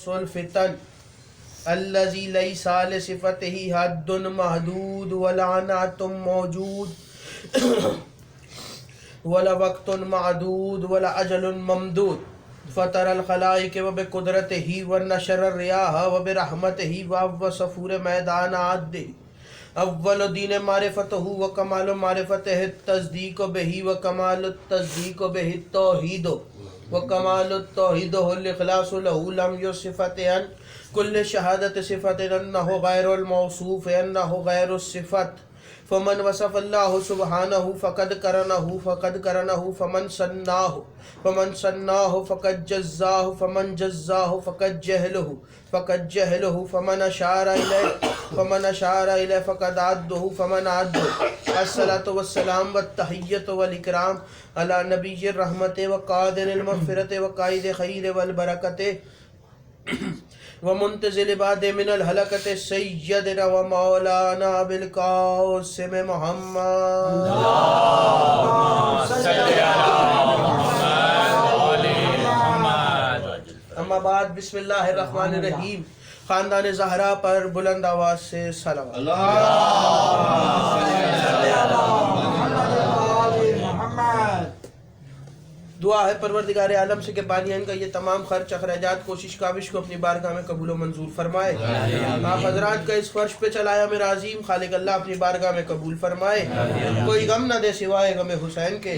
الفتن الذي ليس لصفته حد محدود ولا نعت موجود ولا وقت معدود ولا اجل ممدود فطر الخلائق وبقدرته ونشر الرياح وبرحمته وهو صفور میدان عده اول دین معرفته وکمال معرفته التصدیق به وکمال التصدیق به التوحید وکمال التوحید الاخلاص له لم يصفت عن كل شهادت صفت انه غیر الموصوف انه غیر الصفت فمن وصف الله سبحانه فقد قرنه فمن صنعه فقد جزاه فمن جزاه فقد جهله فمن اشار اليه فقد عده فمن عده الصلاة والسلام والتحیۃ والاکرام علی نبی الرحمت وقادر المغفرت وقائد خیر والبرکت ومنتزل بعد من الحلقت سیدنا و مولانا بالقاسم محمد اما بعد بسم اللہ الرحمن الرحیم خاندان زہرا پر بلند آواز سے سلام دعا ہے پروردگار عالم سے کہ بانیان کا یہ تمام خرچ اخراجات کوشش کاوش کو اپنی بارگاہ میں قبول و منظور فرمائے. آپ حضرات کا اس فرش پہ چلایا میرا عظیم خالق اللہ اپنی بارگاہ میں قبول فرمائے. کوئی غم نہ دے سوائے غم حسین کے.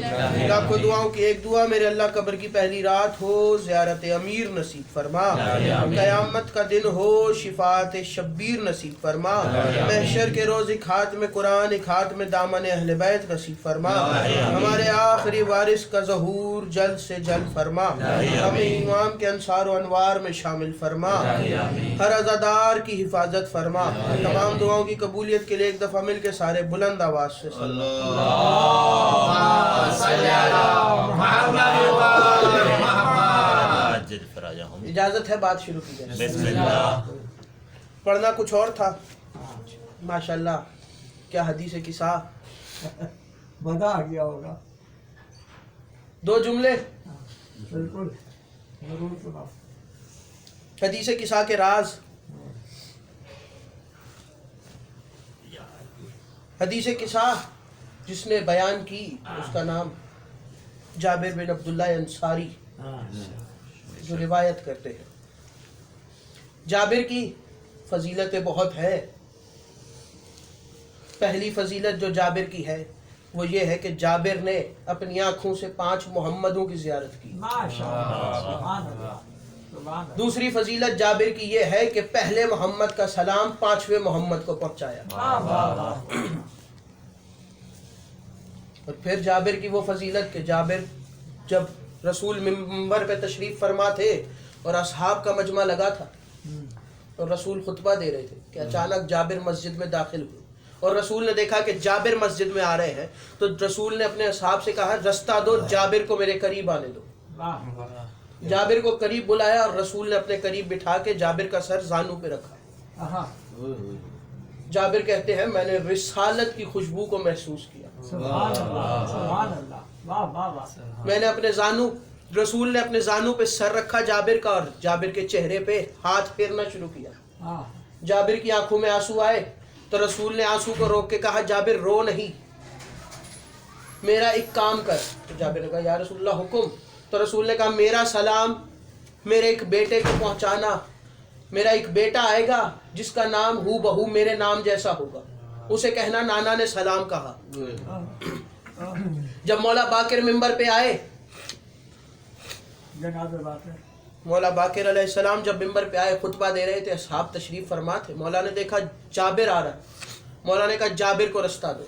آپ کو دعاؤں کی ایک دعا میرے اللہ قبر کی پہلی رات ہو زیارت امیر نصیب فرما, قیامت کا دن ہو شفاعت شبیر نصیب فرما, محشر کے روز ایک ہاتھ میں قرآن ایک ہاتھ میں دامن اہل بیت نصیب فرما, ہمارے آخری وارث کا ظہور جلد سے جلد فرما, ہمیں امام کے انصار و انوار میں شامل فرما, ہر عزادار کی حفاظت فرما. تمام دعاؤں کی قبولیت کے لیے ایک دفعہ مل کے سارے بلند آواز سے اجازت ہے بات شروع کی جائے. پڑھنا کچھ اور تھا ماشاءاللہ. کیا حدیث قصہ مزہ آ گیا ہوگا. دو جملے بالکل ضرور سنا. حدیث قصہ کے راز. حدیث قصہ جس نے بیان کی اس کا نام جابر بن عبداللہ انصاری جو روایت کرتے ہیں. جابر کی فضیلتیں بہت ہے. پہلی فضیلت جو جابر کی ہے وہ یہ ہے کہ جابر نے اپنی آنکھوں سے 5 محمدوں کی زیارت کی. دوسری فضیلت جابر کی یہ ہے کہ پہلے محمد کا سلام 5ویں محمد کو پہنچایا. اور پھر جابر کی وہ فضیلت کہ جابر جب رسول منبر پہ تشریف فرما تھے اور اصحاب کا مجمع لگا تھا اور رسول خطبہ دے رہے تھے کہ اچانک جابر مسجد میں داخل ہوئے اور رسول نے دیکھا کہ جابر مسجد میں آ رہے ہیں تو رسول نے اپنے اصحاب سے کہا رستہ دو, جابر کو میرے قریب آنے دو. جابر کو قریب بلایا اور رسول نے اپنے قریب بٹھا کے جابر کا سر زانو پہ رکھا. جابر کہتے ہیں میں نے رسالت کی خوشبو کو محسوس کیا. میں نے اپنے زانو, رسول نے اپنے زانو پہ سر رکھا جابر کا اور جابر کے چہرے پہ ہاتھ پھیرنا شروع کیا. جابر کی آنکھوں میں آنسو آئے تو رسول نے آنسو کو روک کے کہا جابر رو نہیں, میرا ایک کام کر. تو جابر نے کہا یا رسول اللہ حکم. تو رسول نے کہا میرا سلام میرے ایک بیٹے کو پہنچانا. میرا ایک بیٹا آئے گا جس کا نام ہو بہو میرے نام جیسا ہوگا, اسے کہنا نانا نے سلام کہا. جب مولا باقر منبر پہ آئے, مولا باقر علیہ السلام جب منبر پہ آئے خطبہ دے رہے تھے, اصحاب تشریف فرما تھے. مولا نے دیکھا جابر آ رہا ہے. مولا نے کہا جابر کو رستہ دو.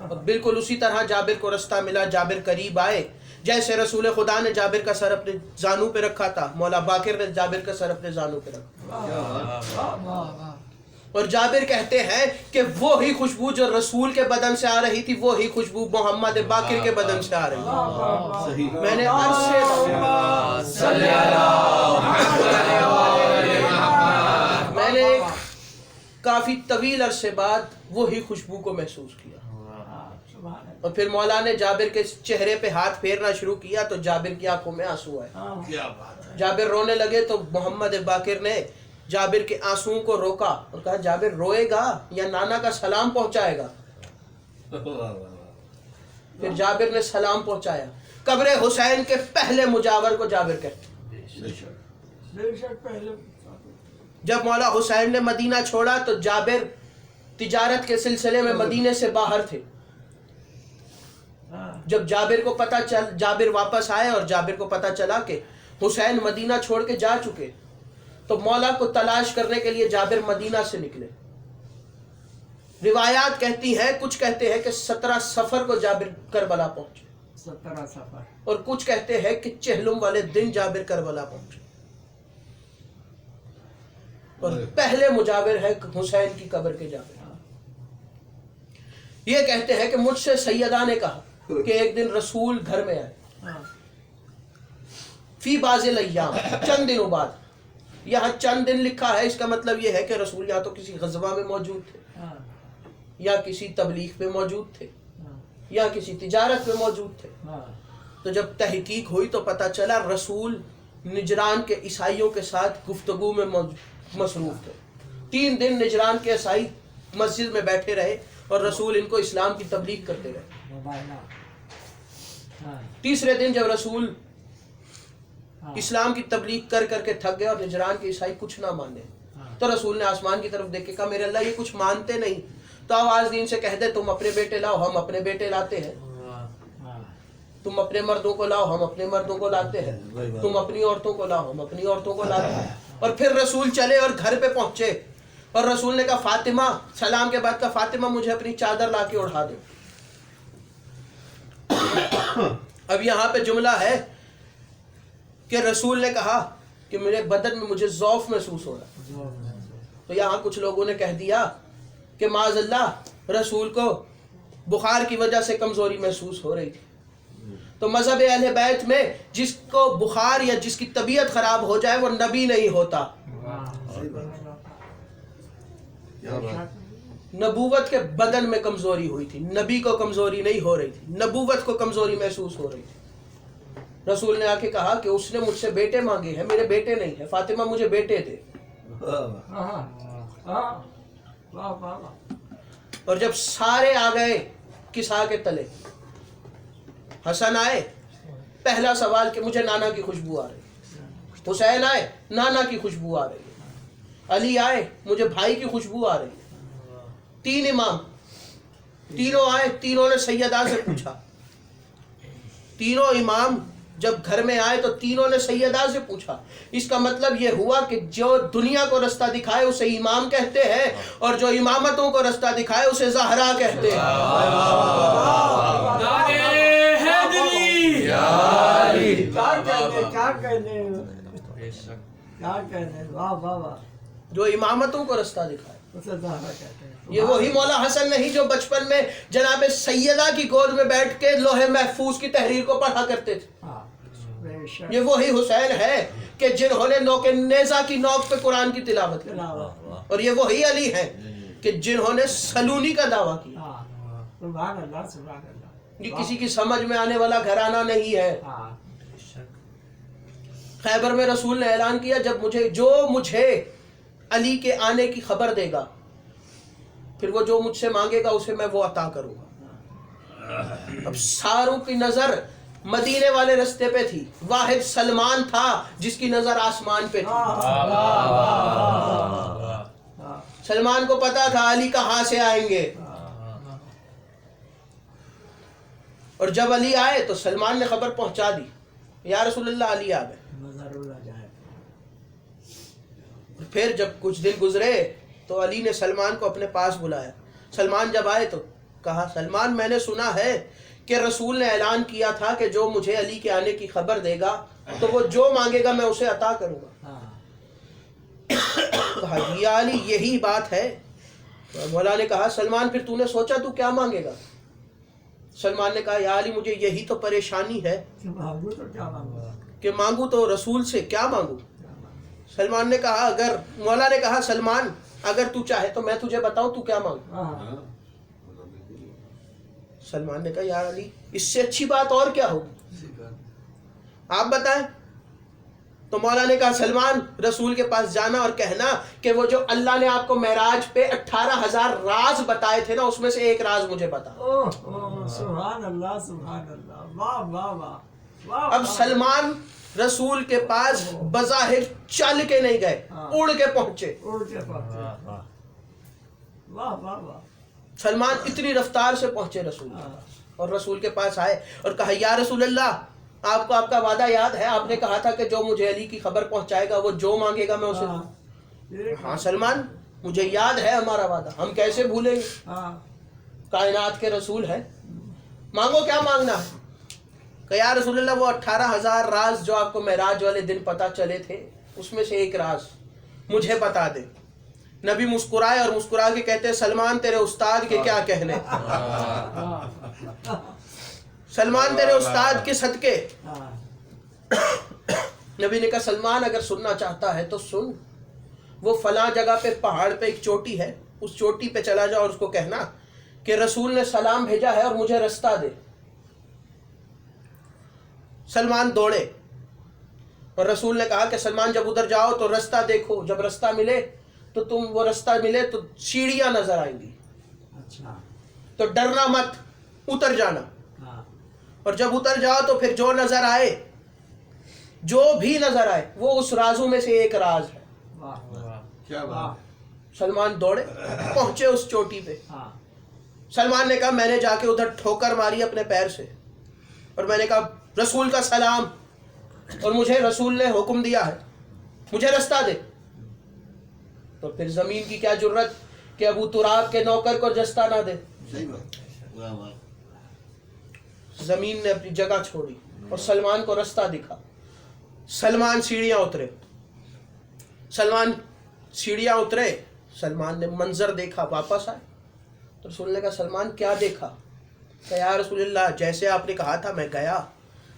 اور بالکل اسی طرح جابر کو رستہ ملا. جابر قریب آئے جیسے رسول خدا نے جابر کا سر اپنے زانو پہ رکھا تھا, مولا باقر نے جابر کا سر اپنے زانو پہ رکھا. اور جابر کہتے ہیں کہ وہی خوشبو جو رسول کے بدن سے آ رہی تھی وہی خوشبو محمد باقر کے بدن سے آ رہی تھی. میں نے میں نے کافی طویل عرصے بعد وہی خوشبو کو محسوس کیا. اور پھر مولا نے جابر کے چہرے پہ ہاتھ پھیرنا شروع کیا تو جابر کی آنکھوں میں آنسو آئے. जाबिर रोने लगे तो मोहम्मद बाकिर ने जाबिर के आंसुओं को रोका और कहा जाबिर रोएगा या नाना का सलाम पहुंचाएगा। फिर जाबिर ने सलाम पहुंचाया। कब्र हुसैन के पहले मुजावर को जाबिर कहते। बेशक पहले जब मौला हुसैन ने मदीना छोड़ा तो जाबिर तिजारत के सिलसिले में मदीने से बाहर थे। हाँ, जब जाबिर वापस आए और जाबिर को पता चला कि हुसैन मदीना छोड़ के जा चुके, तो मौला को तलाश करने के लिए जाबिर मदीना से निकले। रिवायात कहती हैं, कुछ कहते हैं कि 17 सफर को जाबिर करबला पहुंचे 17 सफर, और कुछ कहते हैं कि चहलुम वाले दिन जाबिर करबला पहुंचे। और पहले मुजाविर है हुसैन की कब्र के जाबिर। ये कहते हैं कि मुझसे सैयदा ने कहा कि एक दिन रसूल घर में आए, हाँ, फी बाजिल अय्याम, चंद दिनों बाद। यहाँ चंद दिन लिखा है, इसका मतलब ये है कि रसूल या तो किसी गज़वा में मौजूद थे, हाँ, या किसी तबलीग पे मौजूद थे, हाँ, या किसी तिजारत में मौजूद थे। हाँ, तो जब तहकीक हुई तो पता चला रसूल निजरान के ईसाइयों के साथ गुफ्तगू में मसरूफ थे। 3 दिन निजरान के ईसाई मस्जिद में बैठे रहे और रसूल इनको इस्लाम की तबलीग करते रहे। मोबाइल, हाँ, तीसरे दिन जब रसूल हाँ, इस्लाम की तबलीग कर करके थक गए और निजरान के ईसाई कुछ ना माने, हाँ, तो रसूल ने आसमान की तरफ देख के कहा, मेरे अल्लाह ये कुछ मानते नहीं, तो आवाज दीन से कह दे तुम अपने बेटे लाओ, हम अपने बेटे लाते हैं। हाँ, तुम अपने मर्दों को लाओ, हम अपने मर्दों को लाते हैं। तुम अपनी औरतों को लाओ, हम अपनी औरतों को लाते हैं। और फिर रसूल चले और घर पे पहुंचे और रसूल ने कहा, फातिमा, सलाम के बाद कहा, फातिमा मुझे अपनी चादर ला के उड़ा दो। अब यहाँ पे जुमला है कि रसूल ने कहा कि मेरे बदन में मुझे ज़ौफ महसूस हो रहा है। तो यहाँ कुछ लोगों ने कह दिया कि माज़अल्लाह रसूल को बुखार की वजह से कमज़ोरी महसूस हो रही थी। तो मज़हब अहले बैत में जिसको बुखार या जिसकी तबीयत ख़राब हो जाए वो नबी नहीं होता। नबूवत के बदन में कमज़ोरी हुई थी, नबी को कमज़ोरी नहीं हो रही थी, नबूवत को कमज़ोरी महसूस हो रही थी। रसूल ने आके कहा कि उसने मुझसे बेटे मांगे हैं, मेरे बेटे नहीं है, फातिमा मुझे बेटे दे। और जब सारे आ गए किसा के तले, हसन आए, पहला सवाल कि मुझे नाना की खुशबू आ रही। हुसैन आए, नाना की खुशबू आ रही। अली आए, मुझे भाई की खुशबू आ रही। 3 इमाम, तीनों आए, तीनों ने सैयदा से पूछा। तीनों इमाम जब घर में आए तो तीनों ने सैयदा से पूछा। इसका मतलब ये हुआ कि जो दुनिया को रास्ता दिखाए उसे इमाम कहते हैं और जो इमामतों को रास्ता दिखाए उसे ज़हरा कहते हैं। वाह वाह वाह, जो इमामतों को रास्ता दिखाए उसे ज़हरा कहते हैं। ये वही मौला हसन नहीं जो बचपन में जनाब सैयदा की गोद में बैठ के लोहे महफूज की तहरीर को पढ़ा करते थे। हाँ, बेशक। ये वही हुसैन है कि जिन्होंने नौके नेज़ा की नोक पे कुरान की तिलावत की। और ये वही अली है कि जिन्होंने सलूनी का दावा किया। हाँ, सुभान अल्लाह, सुभान अल्लाह। ये किसी की समझ में आने वाला घराना नहीं है। हाँ, खैबर में रसूल ने ऐलान किया, जब मुझे अली के आने की खबर देगा फिर वो जो मुझसे मांगेगा उसे मैं वो अता करूंगा। अब सारों की नजर मदीने वाले रास्ते पे थी, वाहिद सलमान था जिसकी नजर आसमान पे थी। सलमान को पता था अली कहाँ से आएंगे। और जब अली आए तो सलमान ने खबर पहुंचा दी, या रसूलल्लाह अली आ गए। फिर जब कुछ दिन गुजरे तो अली ने सलमान को अपने पास बुलाया। सलमान जब आए तो कहा, सलमान मैंने सुना है कि रसूल ने ऐलान किया था कि जो मुझे अली के आने की खबर देगा तो वो जो मांगेगा मैं उसे अता करूंगा। कहा जी या अली यही बात है। तो मौला ने कहा, सलमान फिर तूने सोचा तू क्या मांगेगा? सलमान ने कहा, या अली मुझे यही तो परेशानी है कि मांगू तो रसूल से क्या मांगू। सलमान ने कहा, मौला ने कहा, सलमान अगर तू चाहे तो मैं तुझे बताऊं तू क्या मांग। सलमान ने कहा, या अली इससे अच्छी बात और क्या होगी, आप बताएं। تو مولا نے کہا سلمان رسول کے پاس جانا اور کہنا کہ وہ جو اللہ نے آپ کو معراج پہ 18,000 راز بتائے تھے نا اس میں سے ایک راز مجھے بتا. سبحان اللہ سبحان اللہ واہ واہ واہ واہ. اب سلمان رسول کے پاس بظاہر چل کے نہیں گئے, اڑ کے پہنچے. اڑ کے پہنچے. واہ واہ واہ. سلمان اتنی رفتار سے پہنچے رسول کے پاس اور رسول کے پاس آئے اور کہا یا رسول اللہ آپ کو آپ کا وعدہ یاد ہے, آپ نے کہا تھا کہ جو مجھے علی کی خبر پہنچائے گا وہ جو مانگے گا میں اسے دوں. ہاں سلمان مجھے یاد ہے ہمارا وعدہ, ہم کیسے بھولیں گے, کائنات کے رسول ہے, مانگو کیا مانگنا ہے. کہ یا رسول اللہ وہ 18,000 راز جو آپ کو معراج والے دن پتہ چلے تھے اس میں سے ایک راز مجھے بتا دے. نبی مسکرائے اور مسکرا کے کہتے ہیں سلمان تیرے استاد کے کیا کہنے, سلمان تیرے استاد کے صدقے. نبی نے کہا سلمان اگر سننا چاہتا ہے تو سن, وہ فلاں جگہ پہ پہاڑ پہ ایک چوٹی ہے, اس چوٹی پہ چلا جا اور اس کو کہنا کہ رسول نے سلام بھیجا ہے اور مجھے رستہ دے. سلمان دوڑے اور رسول نے کہا کہ سلمان جب ادھر جاؤ تو رستہ دیکھو, جب رستہ ملے تو تم وہ رستہ ملے تو سیڑھیاں نظر آئیں گی, تو ڈرنا مت, اتر جانا. اور جب اتر جاؤ تو پھر جو نظر آئے, جو بھی نظر آئے وہ اس رازوں میں سے ایک راز ہے. کیا بات. سلمان دوڑے پہنچے اس چوٹی پہ. سلمان نے کہا میں نے جا کے ادھر ٹھوکر ماری اپنے پیر سے اور میں نے کہا رسول کا سلام اور مجھے رسول نے حکم دیا ہے مجھے رستہ دے. تو پھر زمین کی کیا جرت کہ ابو تراب کے نوکر کو رستہ نہ دے. زمین نے اپنی جگہ چھوڑی اور سلمان کو رستہ دکھا. سلمان سیڑھیاں اترے, سلمان سیڑھیاں اترے, سلمان نے منظر دیکھا, واپس آئے تو رسول نے کہا سلمان کیا دیکھا. کہ یا رسول اللہ جیسے آپ نے کہا تھا میں گیا,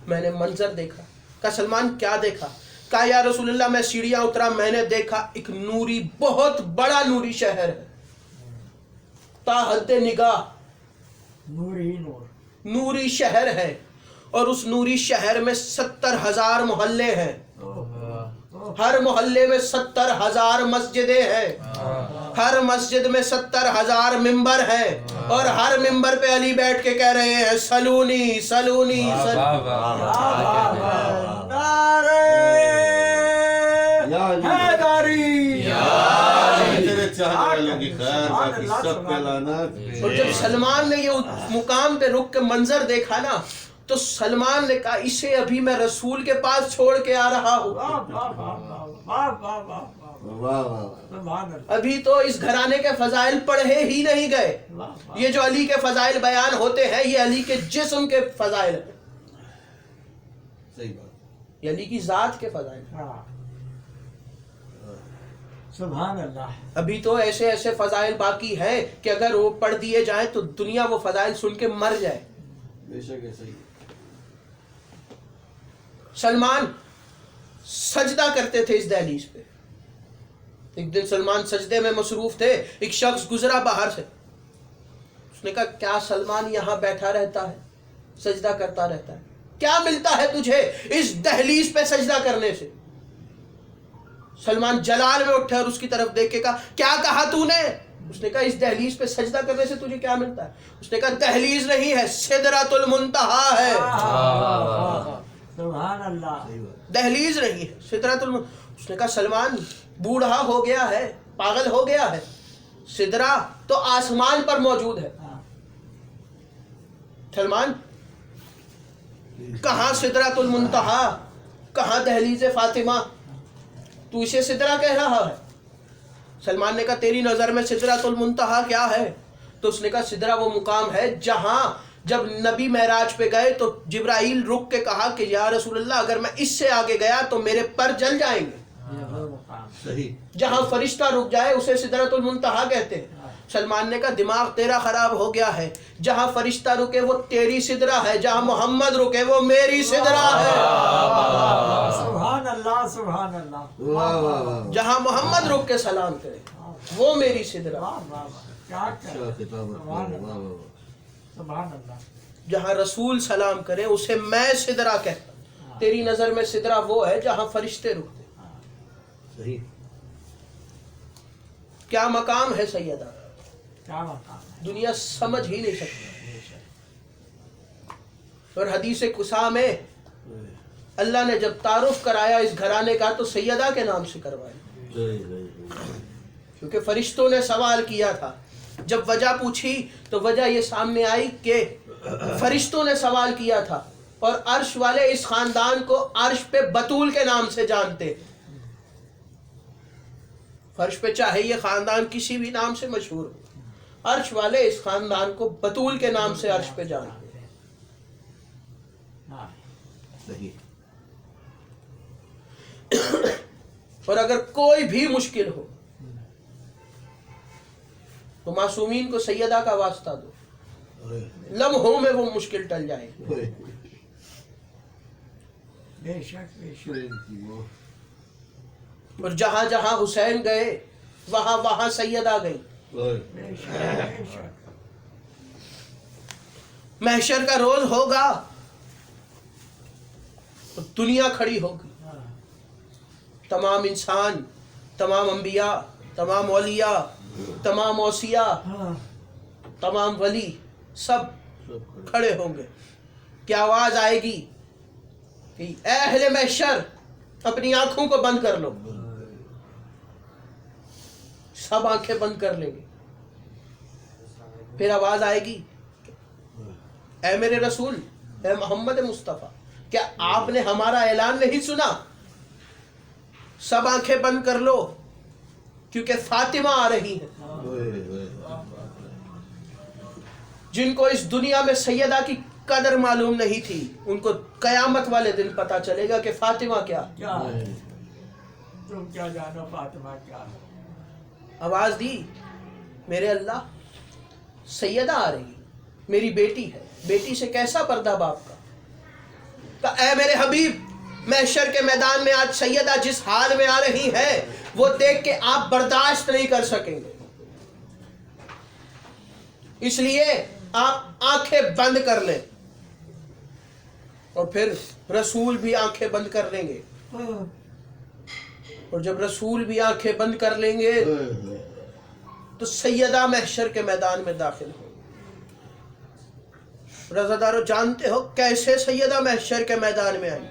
میں نے منظر دیکھا. کہا سلمان کیا دیکھا. کہا یا رسول اللہ میں سیڑھیاں اترا, میں نے دیکھا ایک نوری بہت بڑا نوری شہر ہے, تا حد نگاہ نوری نور, نوری شہر ہے, اور اس نوری شہر میں 70,000 محلے ہیں, ہر محلے میں 70,000 مسجدیں ہیں, ہر مسجد میں 70,000 ممبر ہیں, اور ہر ممبر پہ علی بیٹھ کے کہہ رہے ہیں سلونی سلونی اور جب سلمان نے یہ مقام پہ رک کے منظر دیکھا نا تو سلمان نے کہا اسے ابھی میں رسول کے پاس چھوڑ کے آ رہا ہوں, ابھی تو اس گھرانے کے فضائل پڑھے ہی نہیں گئے. یہ جو علی کے فضائل بیان ہوتے ہیں یہ علی کے جسم کے فضائل ہیں, یہ علی کی ذات کے فضائل ہیں. سبحان اللہ. ابھی تو ایسے ایسے فضائل باقی ہیں کہ اگر وہ پڑھ دیے جائیں تو دنیا وہ فضائل سن کے مر جائے. بے شک ایسا ہی. سلمان سجدہ کرتے تھے اس دہلیز پہ. ایک دن سلمان سجدے میں مصروف تھے, ایک شخص گزرا باہر سے, اس نے کہا کیا سلمان یہاں بیٹھا رہتا ہے, سجدہ کرتا رہتا ہے, کیا ملتا ہے تجھے اس دہلیز پہ سجدہ کرنے سے. سلمان جلال میں اٹھے اور اس کی طرف دیکھ کے کہا کیا کہا تو نے. اس نے کہا اس دہلیز پہ سجدہ کرنے سے تجھے کیا ملتا ہے. اس نے کہا دہلیز نہیں ہے, سدرۃ المنتہا ہے. سبحان اللہ. دہلیز نہیں ہے, سدرۃ المنتہا. اس نے کہا سلمان بوڑھا ہو گیا ہے, پاگل ہو گیا ہے, سدرہ تو آسمان پر موجود ہے. سلمان کہاں سدرۃ المنتہا, کہاں دہلیز فاطمہ, تو اسے سدرہ کہہ رہا ہے. سلمان نے کہا تیری نظر میں سدرۃ المنتہا کیا ہے. تو اس نے کہا سدرہ وہ مقام ہے جہاں جب نبی معراج پہ گئے تو جبرائیل رک کے کہا کہ یا رسول اللہ اگر میں اس سے آگے گیا تو میرے پر جل جائیں گے. جہاں فرشتہ رک جائے اسے سدرۃ المنتہا کہتے ہیں. سلمان نے کہا دماغ تیرا خراب ہو گیا ہے, جہاں فرشتہ رکے وہ تیری سدرہ ہے, جہاں محمد رکے وہ میری سدرہ ہے. سبحان اللہ سبحان اللہ. جہاں محمد رک کے سلام کرے وہ میری سدرہ. سبحان اللہ. جہاں رسول سلام کرے اسے میں سدرہ کہتا ہوں. तेरी नजर में सिदरा वो है जहां फरिश्ते रुकते। صحیح क्या मकाम है सैयदा, क्या मकाम है। दुनिया समझ ही नहीं सकती। और हदीस कुसा में अल्लाह ने जब तारुफ कराया इस घराने का तो सैयदा के नाम से करवाया, क्योंकि फरिश्तों ने सवाल किया था। जब वजह पूछी तो वजह ये सामने आई कि फरिश्तों ने सवाल किया था और अर्श वाले इस खानदान को अर्श पे बतूल के नाम से जानते। फर्श पे चाहे ये खानदान किसी भी नाम से मशहूर हो, अर्श वाले इस खानदान को बतूल के नाम से अर्श पे जानते। हाँ, صحیح और अगर कोई भी मुश्किल हो तो मासूमीन को सैयदा का वास्ता दो, लम्हों में वो मुश्किल टल जाएगी। बेशक बेशक। और जहां जहां हुसैन गए वहां वहां सैयदा गई। बेशक बेशक। महशर का रोज होगा तो दुनिया खड़ी होगी, हाँ, तमाम इंसान, तमाम अंबिया, तमाम औलिया, तमाम औसिया, हाँ, तमाम वली सब खड़े होंगे। क्या आवाज आएगी कि ऐ अहले महशर अपनी आंखों को बंद कर लो। सब आंखें बंद कर लेंगे। फिर आवाज आएगी, ऐ मेरे रसूल, ऐ मोहम्मद मुस्तफ़ा, क्या आपने हमारा ऐलान नहीं सुना? सब आंखें बंद कर लो क्योंकि फातिमा आ रही है। जिनको इस दुनिया में सैयदा की कदर मालूम नहीं थी उनको कयामत वाले दिन पता चलेगा कि फातिमा क्या। क्या है? तुम क्या जानो फातिमा क्या है। आवाज दी, मेरे अल्लाह सैयदा आ रही, मेरी बेटी है, बेटी से कैसा पर्दा बाप का। ऐ मेरे हबीब, महशर के मैदान में आज सैयदा जिस हाल में आ रही है वो देख के आप बर्दाश्त नहीं कर सकेंगे, इसलिए आप आंखें बंद कर लें। और फिर रसूल भी आंखें बंद कर लेंगे। और जब रसूल भी आंखें बंद कर लेंगे तो सैयदा महशर के मैदान में दाखिल हो। रज़ादारों, जानते हो कैसे सैयदा महशर के मैदान में आई?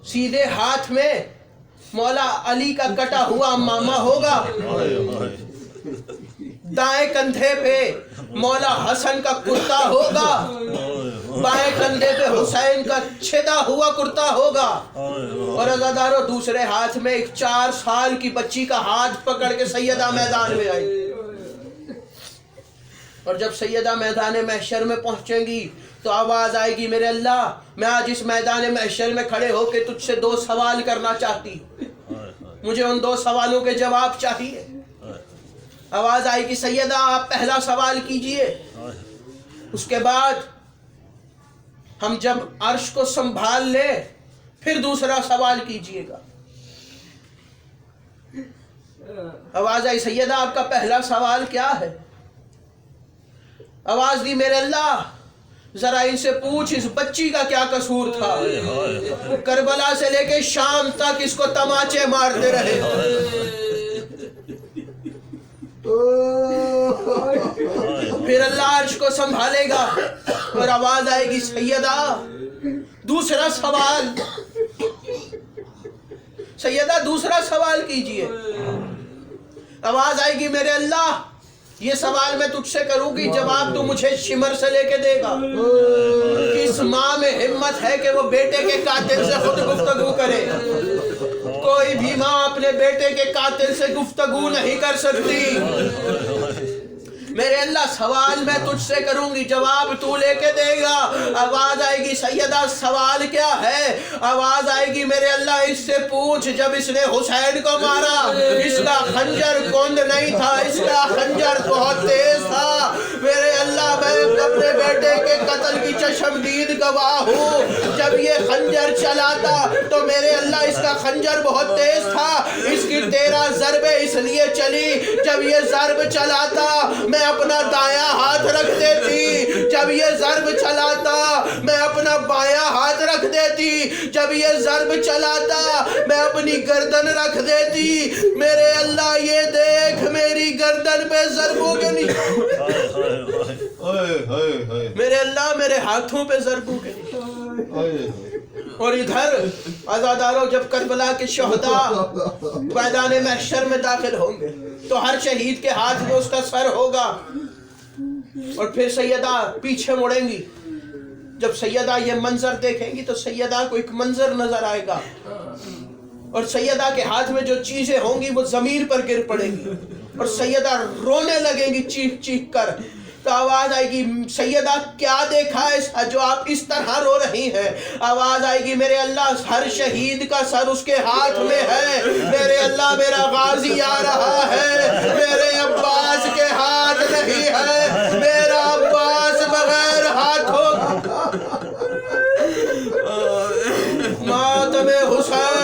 सीधे हाथ में मौला अली का कटा हुआ मामा होगा, दाएं कंधे पे मौला हसन का कुर्ता होगा, बाएं कंधे पे हुसैन का छेदा हुआ कुर्ता होगा। और अज़ादारों, दूसरे हाथ में एक 4 साल की बच्ची का हाथ पकड़ के सैयदा मैदान में आई। और जब सैयदा मैदान महशर में पहुंचेंगी तो आवाज आएगी, मेरे अल्लाह, मैं आज इस मैदान महशर में खड़े होकर तुझसे 2 सवाल करना चाहती हूँ, मुझे उन 2 सवालों के जवाब चाहिए। आवाज आएगी, सैयदा आप पहला सवाल कीजिए, उसके बाद हम जब अर्श को संभाल ले फिर दूसरा सवाल कीजिएगा। आवाज आई, सैयदा आपका पहला सवाल क्या है? आवाज दी, मेरे अल्लाह, जरा इनसे पूछ इस बच्ची का क्या कसूर था, करबला से लेके शाम तक इसको तमाचे मारते रहे। फिर अल्लाह अर्श को संभालेगा और आवाज आएगी, सैयदा दूसरा सवाल, सैयदा दूसरा सवाल कीजिए। आवाज आएगी, मेरे अल्लाह, ये सवाल मैं तुझसे करूंगी, जवाब तू मुझे शिमर से लेके देगा। किस माँ में हिम्मत है कि वो बेटे के कातिल से खुद गुफ्तगू करे? कोई भी माँ अपने बेटे के कातिल से गुफ्तगू नहीं कर सकती। मेरे अल्लाह, सवाल मैं तुझसे करूंगी, जवाब तू लेके देगा। आवाज आएगी, सैयदा सवाल क्या है? आवाज आएगी, मेरे अल्लाह, इससे पूछ जब इसने हुसैन को मारा इसका खंजर कुंद नहीं था, इसका खंजर बहुत तेज था। मेरे अल्लाह, मैं अपने बेटे के कत्ल की चश्मदीद गवाह हूँ। जब ये खंजर चलाता तो मेरे अल्लाह इसका खंजर बहुत तेज था, इसकी 13 ज़रबे इसलिए चली, जब ये ज़रब चलाता मैं अपना दायां हाथ रख देती, जब ये ज़रब चलाता मैं अपना बायां हाथ रख देती, जब ये ज़रब चलाता मैं अपनी गर्दन रख देती। मेरे अल्लाह ये देख मेरी गर्दन पे ज़रबों के निशान, मेरे अल्लाह मेरे हाथों पे ज़रबों के निशान। और इधर आज़ादारों, जब करबला के शहदा मैदान महशर में दाखिल होंगे तो हर शहीद के हाथ में उसका सर होगा, और फिर सैयदा पीछे मुड़ेंगी। जब सैयदा ये मंजर देखेंगी तो सैयदा को एक मंजर नजर आएगा, और सैयदा के हाथ में जो चीजें होंगी वो जमीन पर गिर पड़ेंगी, और सैयदा रोने लगेंगी चीख चीख कर। तो आवाज आएगी, सैयदा क्या देखा है जो आप इस तरह रो रही हैं? आवाज आएगी, मेरे अल्लाह हर शहीद का सर उसके हाथ में है, मेरे अल्लाह मेरा गाजी आ रहा है, मेरे अब्बास के हाथ नहीं है, मेरा अब्बास बगैर हाथों मातम हुसैन